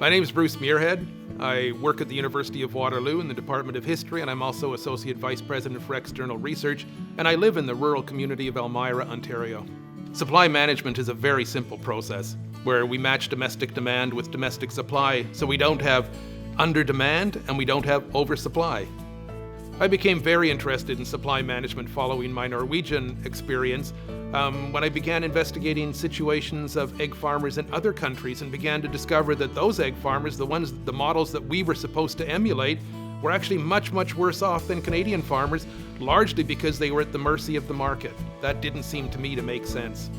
My name is Bruce Muirhead. I work at the University of Waterloo in the Department of History, and I'm also Associate Vice President for External Research, and I live in the rural community of Elmira, Ontario. Supply management is a very simple process where we match domestic demand with domestic supply so we don't have under-demand and we don't have oversupply. I became very interested in supply management following my Norwegian experience when I began investigating situations of egg farmers in other countries and began to discover that those egg farmers, the models that we were supposed to emulate, were actually much, much worse off than Canadian farmers, largely because they were at the mercy of the market. That didn't seem to me to make sense.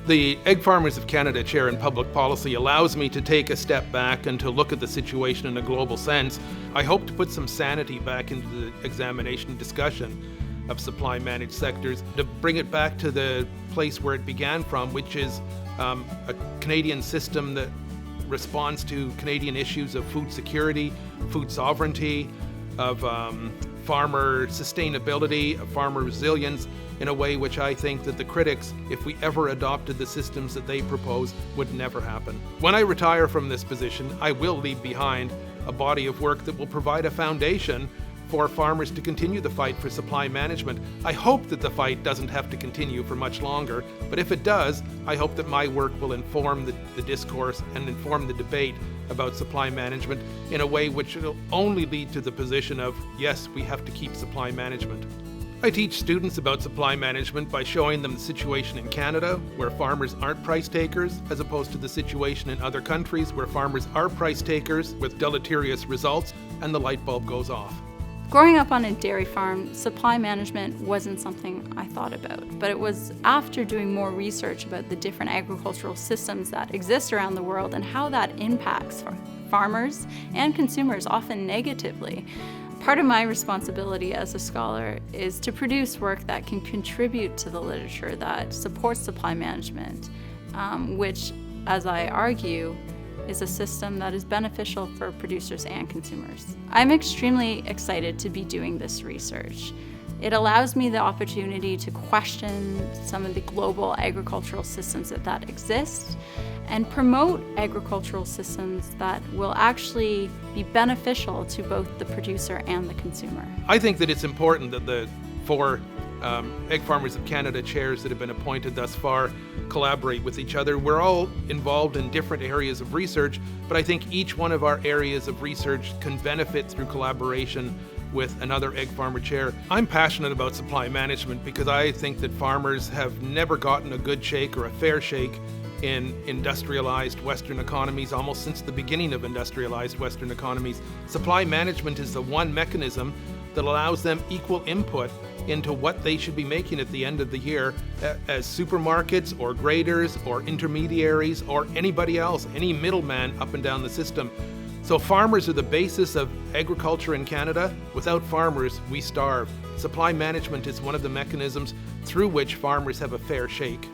The Egg Farmers of Canada Chair in Public Policy allows me to take a step back and to look at the situation in a global sense. I hope to put some sanity back into the examination and discussion of supply managed sectors, to bring it back to the place where it began from, which is a Canadian system that responds to Canadian issues of food security, food sovereignty, of farmer sustainability, of farmer resilience, in a way which I think that the critics, if we ever adopted the systems that they propose, would never happen. When I retire from this position, I will leave behind a body of work that will provide a foundation for farmers to continue the fight for supply management. I hope that the fight doesn't have to continue for much longer, but if it does, I hope that my work will inform the discourse and inform the debate about supply management in a way which will only lead to the position of, yes, we have to keep supply management. I teach students about supply management by showing them the situation in Canada, where farmers aren't price takers, as opposed to the situation in other countries where farmers are price takers with deleterious results, and the light bulb goes off. Growing up on a dairy farm, supply management wasn't something I thought about, but it was after doing more research about the different agricultural systems that exist around the world and how that impacts farmers and consumers, often negatively. Part of my responsibility as a scholar is to produce work that can contribute to the literature that supports supply management, which, as I argue, is a system that is beneficial for producers and consumers. I'm extremely excited to be doing this research. It allows me the opportunity to question some of the global agricultural systems that exist and promote agricultural systems that will actually be beneficial to both the producer and the consumer. I think that it's important that the four Egg Farmers of Canada chairs that have been appointed thus far collaborate with each other. We're all involved in different areas of research, but I think each one of our areas of research can benefit through collaboration with another egg farmer chair. I'm passionate about supply management because I think that farmers have never gotten a good shake or a fair shake in industrialized Western economies, almost since the beginning of industrialized Western economies. Supply management is the one mechanism that allows them equal input into what they should be making at the end of the year as supermarkets or graders or intermediaries or anybody else, any middleman up and down the system. So farmers are the basis of agriculture in Canada. Without farmers, we starve. Supply management is one of the mechanisms through which farmers have a fair shake.